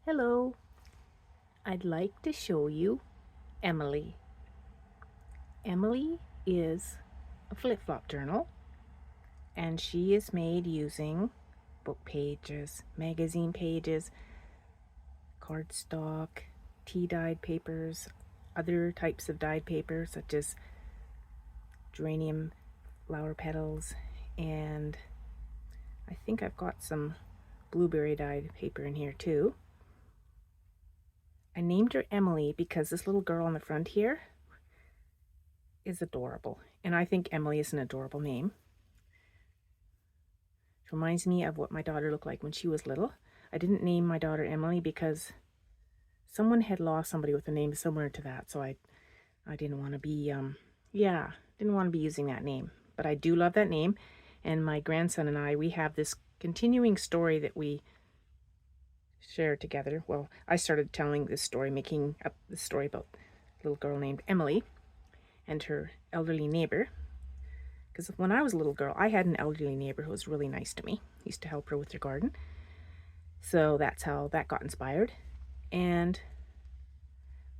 Hello, I'd like to show you Emily. Emily is a flip-flop journal, and she is made using book pages, magazine pages, cardstock, tea dyed papers, other types of dyed paper such as geranium flower petals, and I think I've got some blueberry dyed paper in here too. I named her Emily because this little girl on the front here is adorable, and I think Emily is an adorable name. It reminds me of what my daughter looked like when she was little. I didn't name my daughter Emily because someone had lost somebody with a name similar to that, so I didn't want to be didn't want to be using that name. But I do love that name, and my grandson and we have this continuing story that we share together. Well, I started telling this story, making up the story about a little girl named Emily and her elderly neighbor. Because when I was a little girl, I had an elderly neighbor who was really nice to me. He used to help her with her garden. So that's how that got inspired. And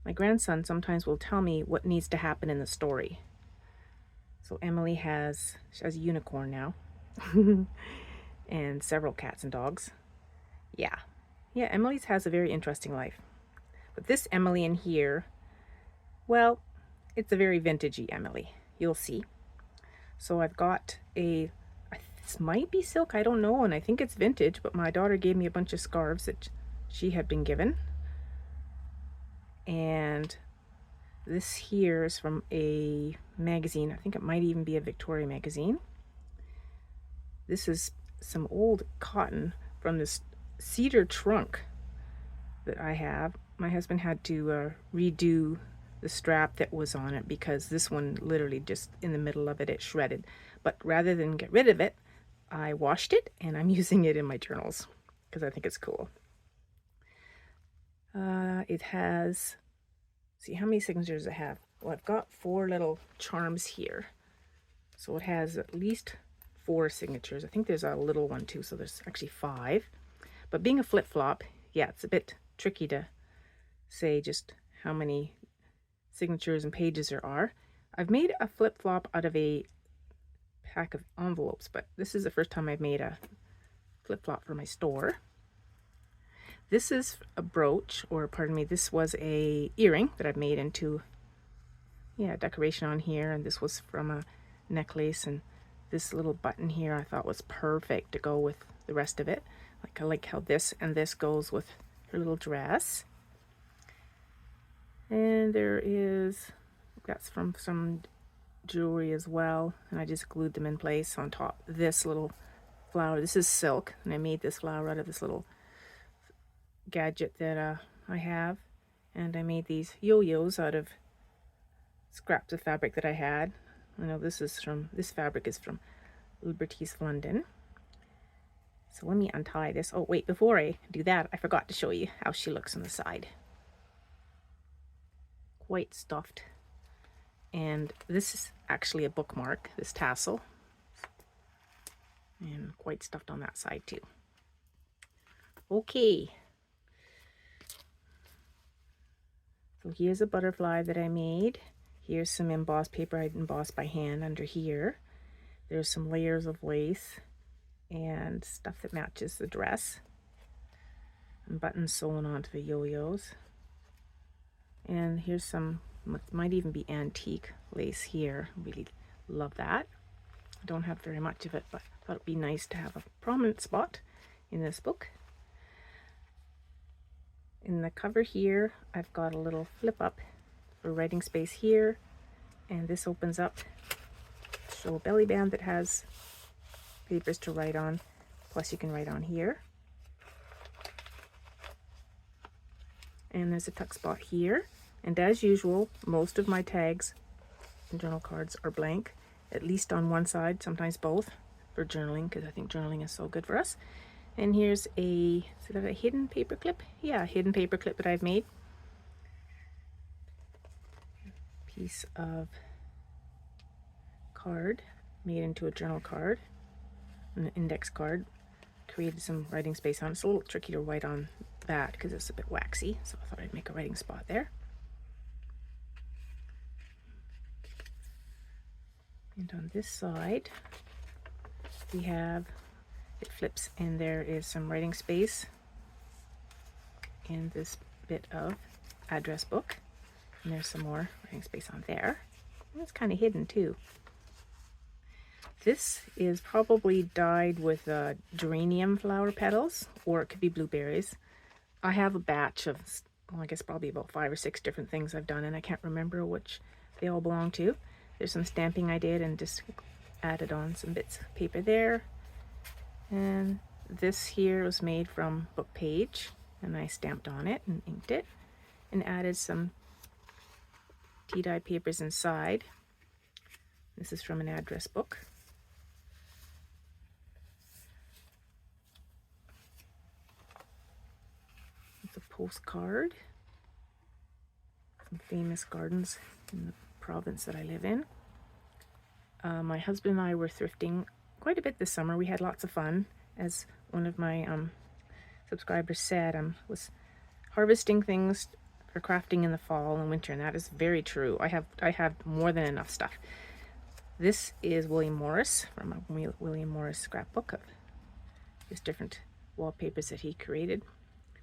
my grandson sometimes will tell me what needs to happen in the story. So Emily she has a unicorn now. And several cats and dogs. Yeah. Yeah, Emily's has a very interesting life. But this Emily in here, well, it's a very vintagey Emily. You'll see. So I've got this might be silk, I don't know, and I think it's vintage, but my daughter gave me a bunch of scarves that she had been given. And this here is from a magazine. I think it might even be a Victoria magazine. This is some old cotton from this cedar trunk that I have. My husband had to redo the strap that was on it because this one literally just in the middle of it shredded. But rather than get rid of it, I washed it and I'm using it in my journals because I think it's cool. It has, see how many signatures does it have? Well, I've got 4 little charms here. So it has at least 4 signatures. I think there's a little one too, so there's actually 5. But being a flip-flop, yeah, it's a bit tricky to say just how many signatures and pages there are. I've made a flip-flop out of a pack of envelopes, but this is the first time I've made a flip-flop for my store. This is a brooch, or pardon me, this was a earring that I've made into decoration on here, and this was from a necklace, and this little button here I thought was perfect to go with the rest of it. Like I like how this and this goes with her little dress. And that's from some jewelry as well, and I just glued them in place on top. This little flower, this is silk, and I made this flower out of this little gadget that I have, and I made these yo-yos out of scraps of fabric that I had. I know this fabric is from Liberties of London. So let me untie this. Oh wait, before I do that, I forgot to show you how she looks on the side. Quite stuffed. And this is actually a bookmark, this tassel. And quite stuffed on that side too. Okay. So here's a butterfly that I made. Here's some embossed paper I embossed by hand under here. There's some layers of lace and stuff that matches the dress. And buttons sewn onto the yo-yos. And here's some, might even be antique lace here. Really love that. I don't have very much of it, but I thought it'd be nice to have a prominent spot in this book. In the cover here, I've got a little flip up for writing space here, and this opens up to show a belly band that has papers to write on, plus you can write on here. And there's a tuck spot here, and as usual, most of my tags and journal cards are blank, at least on one side, sometimes both, for journaling, because I think journaling is so good for us. And here's is that a hidden paper clip? Yeah, a hidden paper clip that I've made. Piece of card made into a journal card, an index card. Created some writing space on it. It's a little tricky to write on that because it's a bit waxy, so I thought I'd make a writing spot there. And on this side, we have, it flips and there is some writing space in this bit of address book. And there's some more writing space on there. And it's kind of hidden too. This is probably dyed with geranium flower petals, or it could be blueberries. I have a batch of, well, I guess probably about 5 or 6 different things I've done, and I can't remember which they all belong to. There's some stamping I did and just added on some bits of paper there. And this here was made from book page, and I stamped on it and inked it and added some tea-dye papers inside. This is from an address book. It's a postcard. Some famous gardens in the province that I live in. My husband and I were thrifting quite a bit this summer. We had lots of fun. As one of my subscribers said, was harvesting things for crafting in the fall and winter, and that is very true. I have more than enough stuff. This is William Morris, from a William Morris scrapbook of just different wallpapers that he created.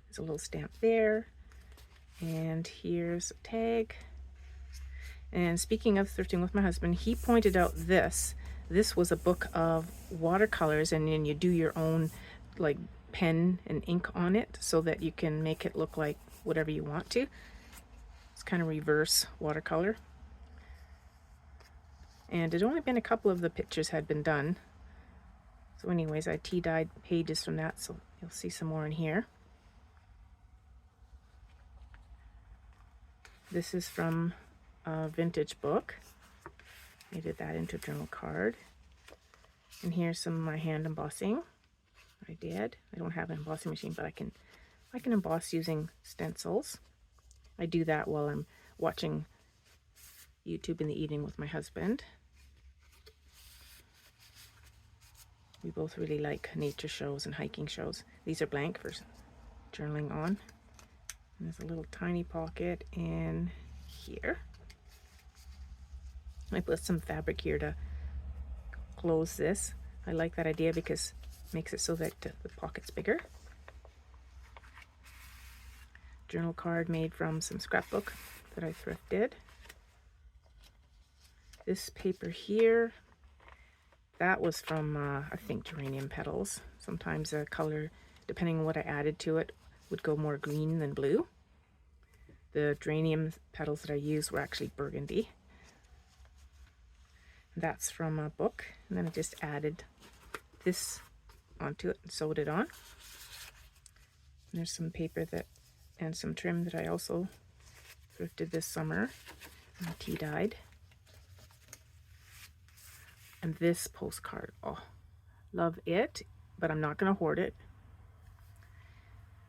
There's a little stamp there, and here's a tag. And speaking of thrifting with my husband, he pointed out this. This was a book of watercolors, and then you do your own like pen and ink on it so that you can make it look like whatever you want to. It's kind of reverse watercolor. And it only been a couple of the pictures had been done. So anyways, I tea-dyed pages from that, so you'll see some more in here. This is from a vintage book. I did that into a journal card. And here's some of my hand embossing I did. I don't have an embossing machine, but I can emboss using stencils. I do that while I'm watching YouTube in the evening with my husband. We both really like nature shows and hiking shows. These are blank for journaling on. And there's a little tiny pocket in here. I put some fabric here to close this. I like that idea because it makes it so that the pocket's bigger. Journal card made from some scrapbook that I thrifted. This paper here, that was from, I think, geranium petals. Sometimes the color, depending on what I added to it, would go more green than blue. The geranium petals that I used were actually burgundy. That's from a book, and then I just added this onto it and sewed it on. And there's some paper that and some trim that I also thrifted this summer and tea-dyed. And this postcard, oh, love it, but I'm not going to hoard it.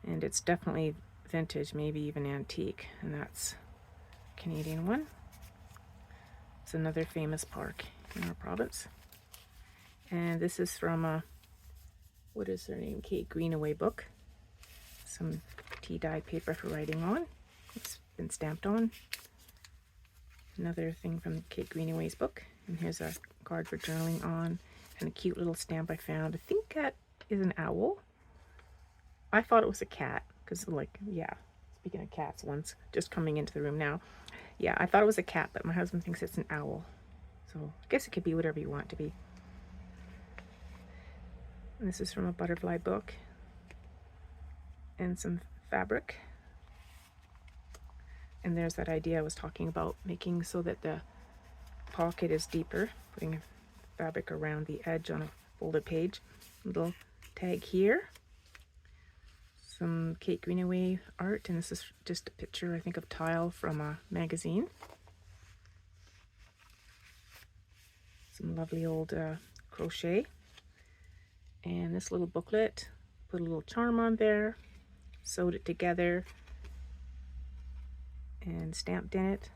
And it's definitely vintage, maybe even antique, and that's a Canadian one. It's another famous park in our province. And this is from a, what is her name, Kate Greenaway book. Some tea-dyed paper for writing on. It's been stamped on. Another thing from Kate Greenaway's book. And here's a card for journaling on, and a cute little stamp I found. I think that is an owl. I thought it was a cat, because like, yeah, speaking of cats, one's just coming into the room now. Yeah, I thought it was a cat, but my husband thinks it's an owl. So I guess it could be whatever you want it to be. And this is from a butterfly book. And some fabric. And there's that idea I was talking about, making so that the pocket is deeper, putting a fabric around the edge on a folded page. Little tag here. Some Kate Greenaway art, and this is just a picture, I think, of tile from a magazine. Some lovely old crochet. And this little booklet, put a little charm on there, sewed it together, and stamped in it,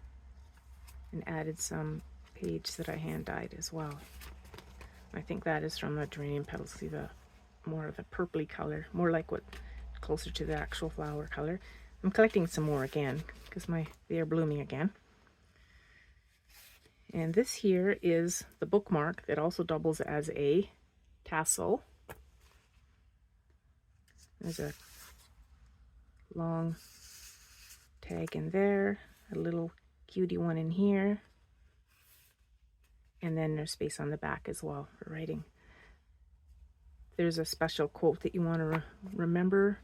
and added some page that I hand dyed as well. I think that is from the geranium petals. See the more of a purpley color, more like what closer to the actual flower color. I'm collecting some more again because they are blooming again. And this here is the bookmark that also doubles as a tassel. There's a long tag in there, a little cutie one in here, and then there's space on the back as well for writing. There's a special quote that you want to remember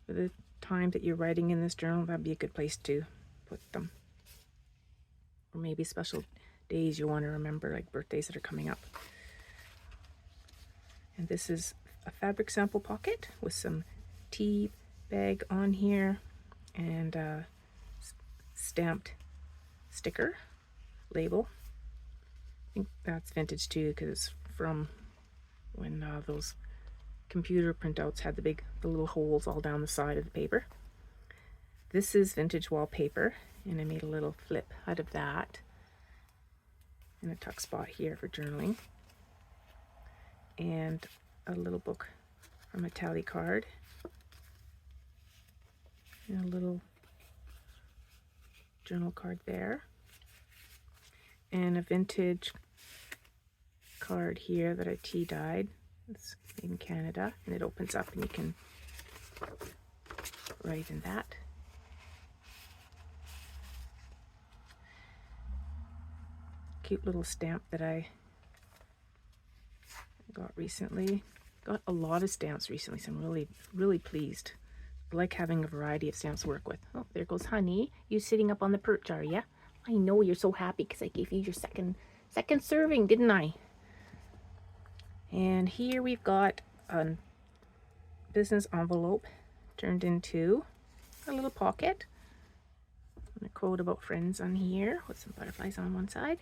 for the time that you're writing in this journal. That'd be a good place to put them. Or maybe special days you want to remember, like birthdays that are coming up. And this is a fabric sample pocket with some tea bag on here and a stamped sticker label. I think that's vintage too, because it's from when those computer printouts had the little holes all down the side of the paper. This is vintage wallpaper, and I made a little flip out of that, and a tuck spot here for journaling, and a little book from a tally card, and a little journal card there, and a vintage card here that I tea dyed. It's made in Canada, and it opens up and you can write in that. Cute little stamp that I got recently. Got a lot of stamps recently, so I'm really pleased. I like having a variety of stamps to work with. Oh, there goes Honey. You sitting up on the perch, are ya? I know you're so happy because I gave you your second serving, didn't I? And here we've got a business envelope turned into a little pocket. And a quote about friends on here with some butterflies on one side.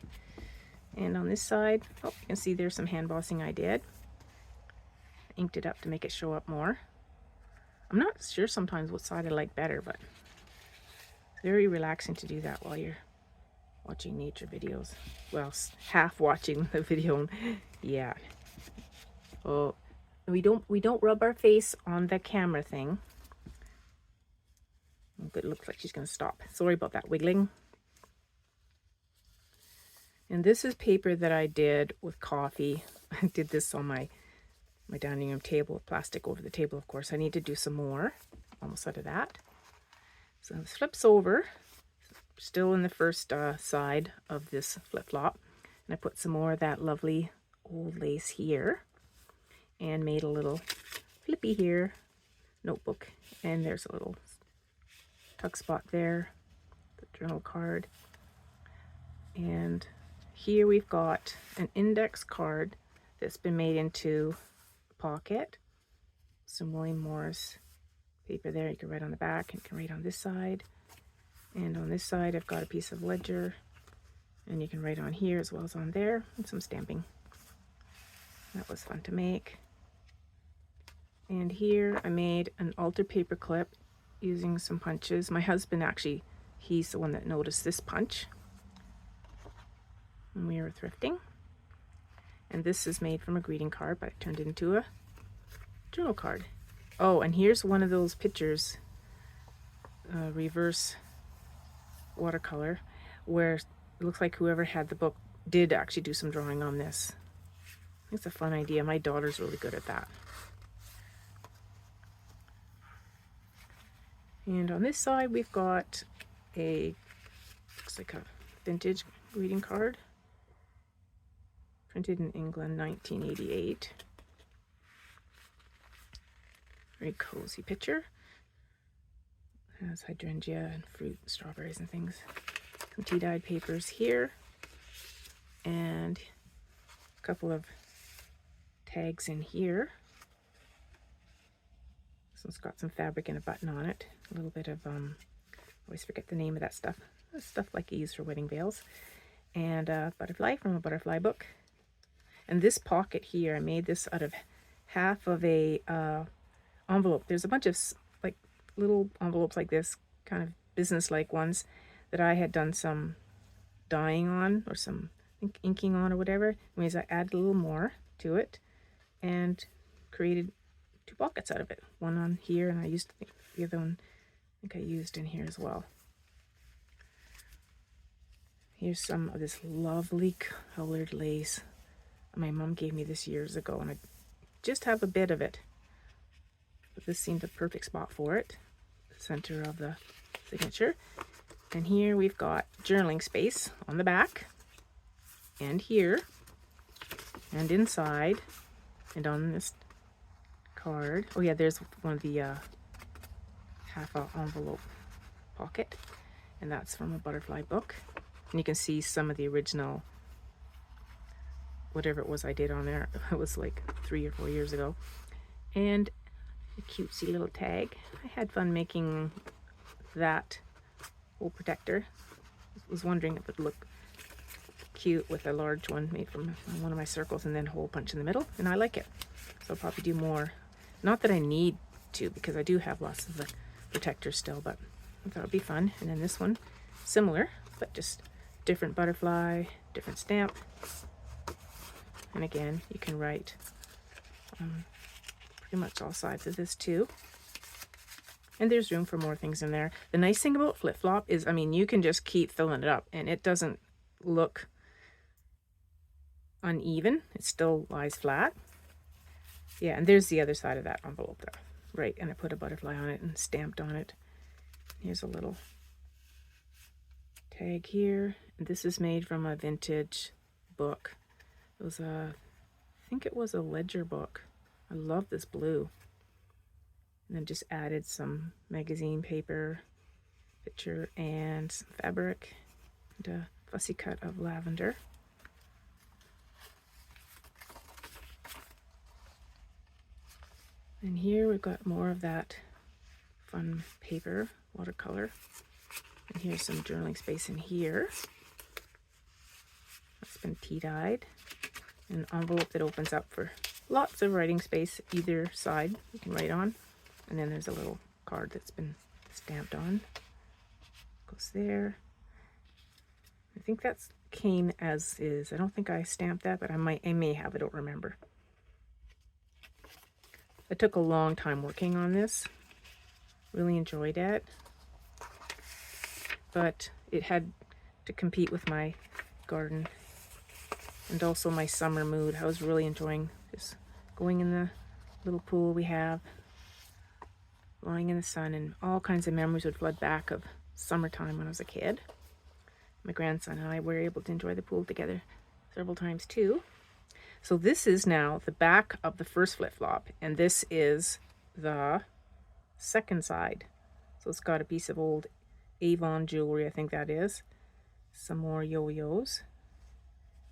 And on this side, oh, you can see there's some hand embossing I did. Inked it up to make it show up more. I'm not sure sometimes what side I like better, but it's very relaxing to do that while you're watching nature videos. Well, half watching the video. Yeah. Oh, we don't rub our face on the camera thing. It looks like she's gonna stop. Sorry about that wiggling. And this is paper that I did with coffee. I did this on my dining room table with plastic over the table, of course. I need to do some more. Almost out of that. So this flips over. Still in the first side of this flip-flop. And I put some more of that lovely old lace here. And made a little flippy here notebook. And there's a little tuck spot there. The journal card. And here we've got an index card that's been made into a pocket. Some William Morris paper there. You can write on the back and you can write on this side. And on this side I've got a piece of ledger. And you can write on here as well as on there. And some stamping. That was fun to make. And here I made an altar paper clip using some punches. My husband actually, he's the one that noticed this punch when we were thrifting. And this is made from a greeting card, but I turned it into a journal card. Oh, and here's one of those pictures, reverse watercolor, where it looks like whoever had the book did actually do some drawing on this. I think it's a fun idea. My daughter's really good at that. And on this side we've got looks like a vintage greeting card. Printed in England, 1988. Very cozy picture. It has hydrangea and fruit, strawberries and things. Some tea-dyed papers here. And a couple of tags in here. This one's got some fabric and a button on it. A little bit of, always forget the name of that stuff. Stuff like you use for wedding veils. And a butterfly from a butterfly book. And this pocket here, I made this out of half of a envelope. There's a bunch of like little envelopes like this, kind of business-like ones that I had done some dyeing on or some inking on or whatever. Anyways, I added a little more to it and created 2 pockets out of it. One on here, and I used the other one, I think I used in here as well. Here's some of this lovely colored lace. My mom gave me this years ago, and I just have a bit of it. But this seemed the perfect spot for it. The center of the signature. And here we've got journaling space on the back, and here, and inside, and on this card. Oh yeah, there's one of the half envelope pocket, and that's from a butterfly book. And you can see some of the original, whatever it was I did on there. It was like 3 or 4 years ago. And a cutesy little tag. I had fun making that whole protector. I was wondering if it would look cute with a large one made from one of my circles and then a hole punch in the middle, and I like it. So I'll probably do more. Not that I need to, because I do have lots of the protectors still, but I thought it would be fun. And then this one, similar, but just different butterfly, different stamp. And again, you can write pretty much all sides of this too. And there's room for more things in there. The nice thing about Flip Flop is, I mean, you can just keep filling it up and it doesn't look uneven. It still lies flat. Yeah, and there's the other side of that envelope there. Right, and I put a butterfly on it and stamped on it. Here's a little tag here. And this is made from a vintage book. It was a, I think it was a ledger book. I love this blue. And then just added some magazine paper, picture, and some fabric, and a fussy cut of lavender. And here we've got more of that fun paper, watercolor. And here's some journaling space in here. That's been tea dyed. An envelope that opens up for lots of writing space either side you can write on. And then there's a little card that's been stamped on. Goes there. I think that's came as is. I don't think I stamped that, but I may have, I don't remember. I took a long time working on this. Really enjoyed it. But it had to compete with my garden and also my summer mood. I was really enjoying just going in the little pool we have, lying in the sun, and all kinds of memories would flood back of summertime when I was a kid. My grandson and I were able to enjoy the pool together several times too. So this is now the back of the first flip flop, and this is the second side. So it's got a piece of old Avon jewelry, I think that is. Some more yo-yos.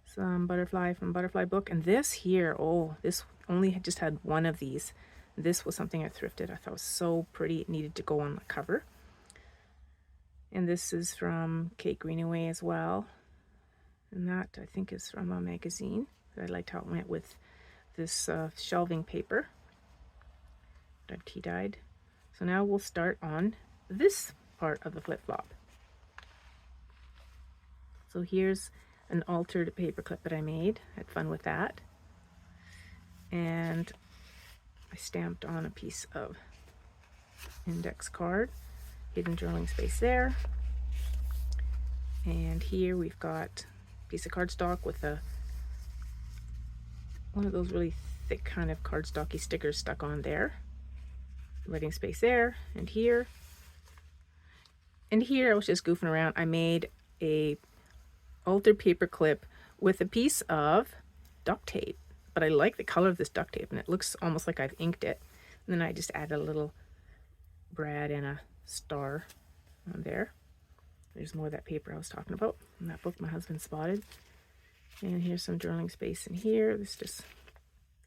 Some butterfly from Butterfly Book. And this here, oh, this only just had one of these. This was something I thrifted. I thought it was so pretty. It needed to go on the cover. And this is from Kate Greenaway as well. And that, I think, is from a magazine. I liked how it went with this shelving paper that I've tea dyed. So now we'll start on this part of the flip-flop. So here's an altered paper clip that I made. I had fun with that. And I stamped on a piece of index card. Hidden journaling space there. And here we've got a piece of cardstock with one of those really thick kind of cardstocky stickers stuck on there. Writing space there, and here. And here I was just goofing around. I made a altered paper clip with a piece of duct tape. But I like the color of this duct tape, and it looks almost like I've inked it. And then I just added a little brad and a star on there. There's more of that paper I was talking about in that book my husband spotted. And here's some journaling space in here. This just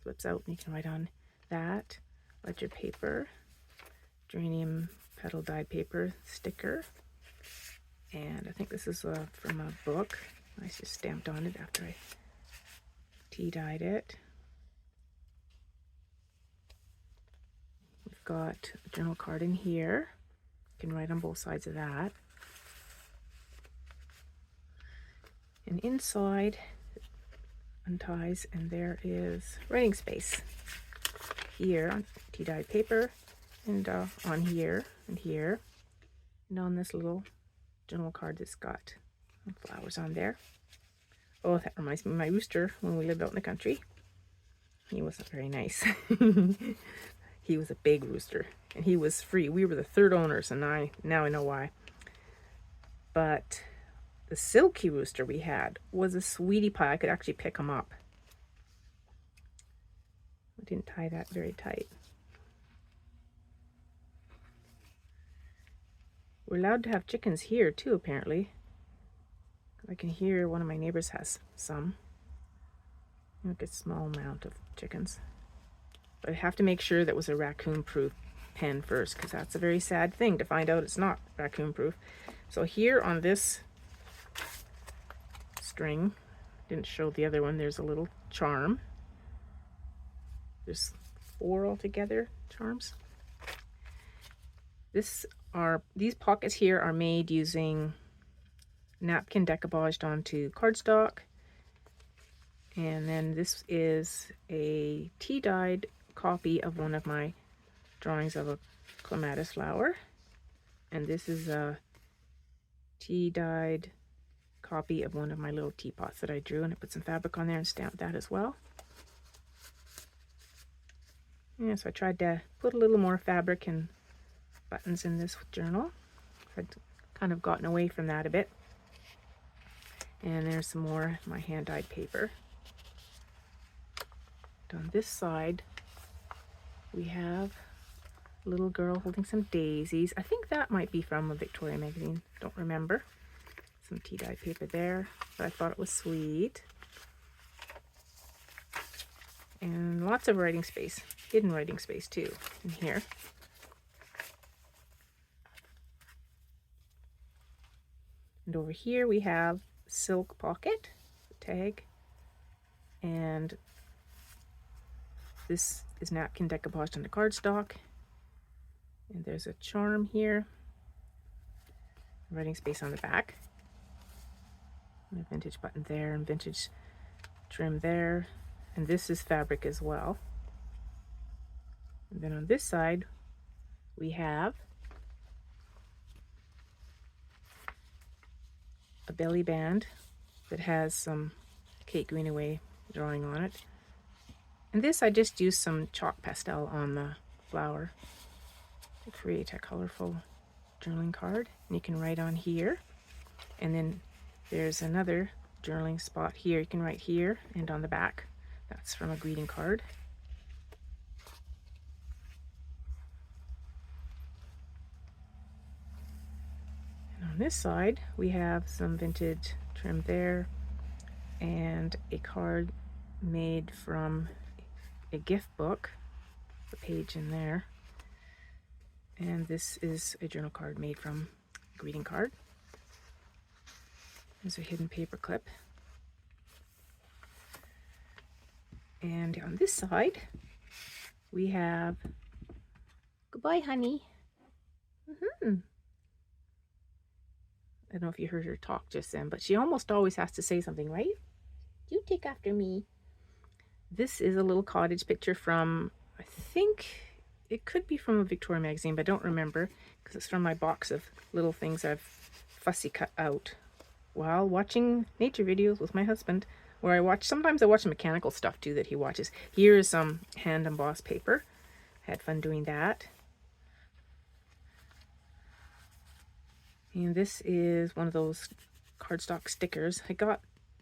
flips out and you can write on that. Ledger paper, geranium petal dyed paper sticker. And I think this is from a book. I just stamped on it after I tea dyed it. We've got a journal card in here. You can write on both sides of that. And inside it unties, and there is writing space here. tea-dyed paper, and on here and here, and on this little journal card that's got flowers on there. Oh, that reminds me of my rooster when we lived out in the country. He wasn't very nice. He was a big rooster, and he was free. We were the third owners, and now I know why. But the silky rooster we had was a sweetie pie. I could actually pick him up. I didn't tie that very tight. We're allowed to have chickens here too, apparently. I can hear one of my neighbors has some. Like a small amount of chickens. But I have to make sure that was a raccoon-proof pen first, because that's a very sad thing to find out it's not raccoon-proof. So here on this string, didn't show the other one, there's a little charm. There's 4 altogether charms. These pockets here are made using napkin decoupaged onto cardstock. And then this is a tea-dyed copy of one of my drawings of a clematis flower. And this is a tea-dyed copy of one of my little teapots that I drew, and I put some fabric on there and stamped that as well. Yeah, so I tried to put a little more fabric and buttons in this journal. I'd kind of gotten away from that a bit. And there's some more my hand-dyed paper. On this side, we have a little girl holding some daisies. I think that might be from a Victoria magazine. Don't remember. Some tea-dyed paper there, but I thought it was sweet. And lots of writing space, hidden writing space too, in here. And over here we have silk pocket, tag, and this is napkin decoupaged onto cardstock. And there's a charm here. Writing space on the back. And a vintage button there, and vintage trim there. And this is fabric as well. And then on this side, we have a belly band that has some Kate Greenaway drawing on it. And this, I just used some chalk pastel on the flower to create a colorful journaling card. And you can write on here. And then there's another journaling spot here. You can write here and on the back. That's from a greeting card. And on this side, we have some vintage trim there and a card made from a gift book, a page in there. And this is a journal card made from a greeting card. There's a hidden paper clip. And on this side, we have, goodbye, honey. I don't know if you heard her talk just then, but she almost always has to say something, right? You take after me. This is a little cottage picture from, I think it could be from a Victoria magazine, but I don't remember because it's from my box of little things I've fussy cut out while watching nature videos with my husband, where sometimes I watch mechanical stuff too that he watches. Here is some hand embossed paper. I had fun doing that. And this is one of those cardstock stickers. I got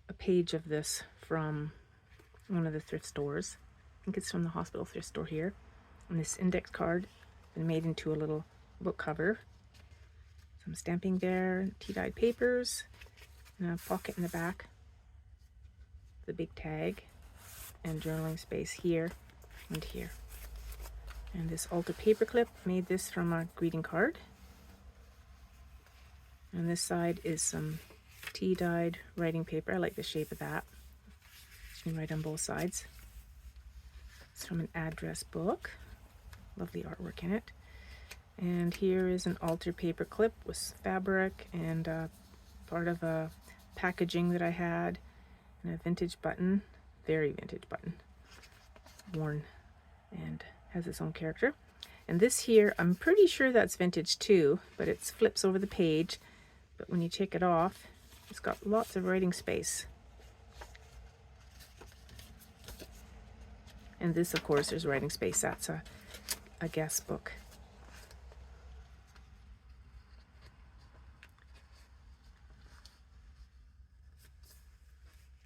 a page of this from one of the thrift stores. I think it's from the hospital thrift store here. And this index card been made into a little book cover. Some stamping there, tea-dyed papers, and a pocket in the back. The big tag and journaling space here and here. And this altar paper clip, made this from a greeting card. And this side is some tea-dyed writing paper. I like the shape of that. You can write on both sides. It's from an address book. Lovely artwork in it. And here is an altar paper clip with fabric and part of a packaging that I had. And a vintage button. Very vintage button. Worn and has its own character. And this here, I'm pretty sure that's vintage too, but it flips over the page. But when you take it off, it's got lots of writing space. And this, of course, there's writing space. That's a guest book.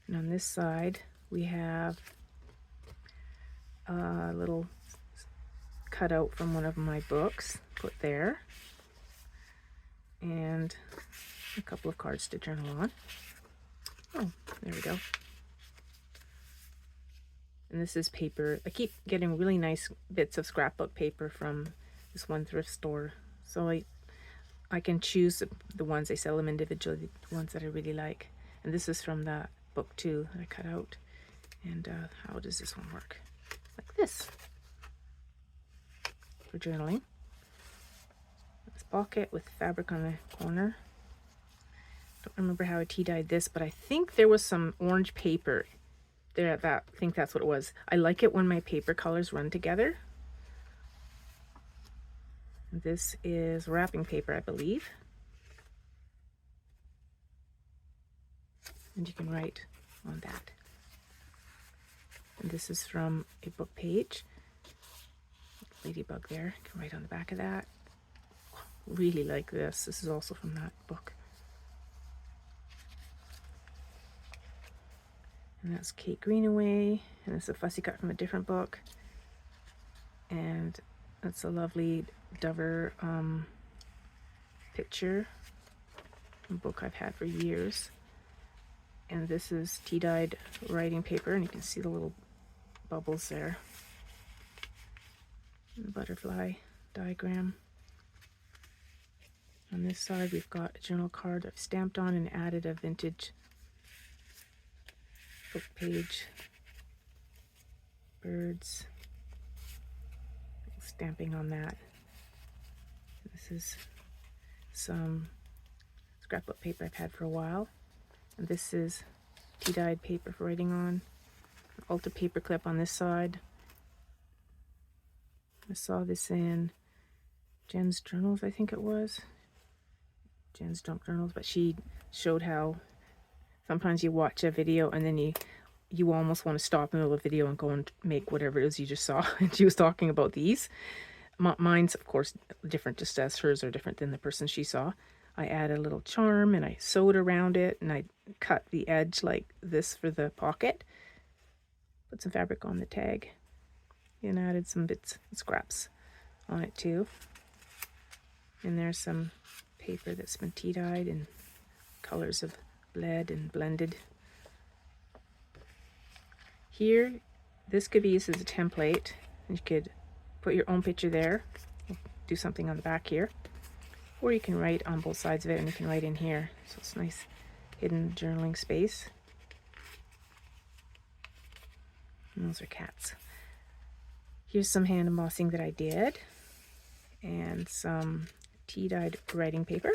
And on this side, we have a little cutout from one of my books put there. And a couple of cards to journal on. Oh, there we go. And this is paper. I keep getting really nice bits of scrapbook paper from this one thrift store. So I can choose the ones. They sell them individually, the ones that I really like. And this is from that book too that I cut out. And how does this one work? Like this. For journaling. This pocket with fabric on the corner. Don't remember how I tea-dyed this, but I think there was some orange paper there. I think that's what it was. I like it when my paper colors run together. This is wrapping paper, I believe. And you can write on that. And this is from a book page. Ladybug there. You can write on the back of that. Really like this. This is also from that book. And that's Kate Greenaway. And it's a fussy cut from a different book. And that's a lovely Dover picture. A book I've had for years. And this is tea-dyed writing paper. And you can see the little bubbles there. And the butterfly diagram. On this side, we've got a journal card I've stamped on and added a vintage book page. Birds. Stamping on that. This is some scrapbook paper I've had for a while. And this is tea-dyed paper for writing on. An Ulta paper clip on this side. I saw this in Jen's Journals, I think it was. Jen's Junk Journals, but she showed how sometimes you watch a video and then you almost want to stop in the middle of the video and go and make whatever it is you just saw. And she was talking about these. Mine's, of course, different, just as hers are different than the person she saw. I added a little charm and I sewed around it and I cut the edge like this for the pocket. Put some fabric on the tag and added some bits and scraps on it too. And there's some paper that's been tea-dyed in colors of lead and blended. Here, this could be used as a template. You could put your own picture there, do something on the back here, or you can write on both sides of it and you can write in here. So it's nice hidden journaling space. And those are cats. Here's some hand embossing that I did and some tea-dyed writing paper.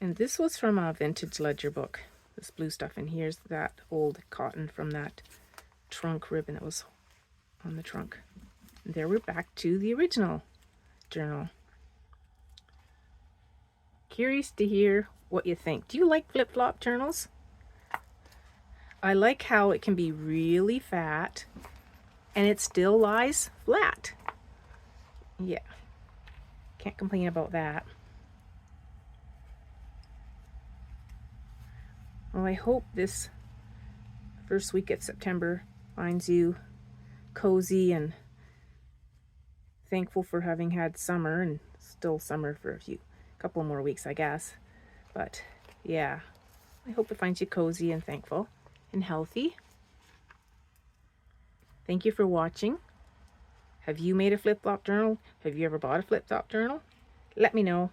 And this was from a vintage ledger book. This blue stuff, and here's that old cotton from that trunk ribbon that was on the trunk. And there we're back to the original journal. Curious to hear what you think. Do you like flip-flop journals? I like how it can be really fat and it still lies flat. Yeah, can't complain about that. Well, I hope this first week of September finds you cozy and thankful for having had summer, and still summer for a couple more weeks, I guess. But yeah, I hope it finds you cozy and thankful and healthy. Thank you for watching. Have you made a flip-flop journal? Have you ever bought a flip-flop journal? Let me know.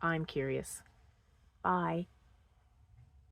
I'm curious. Bye.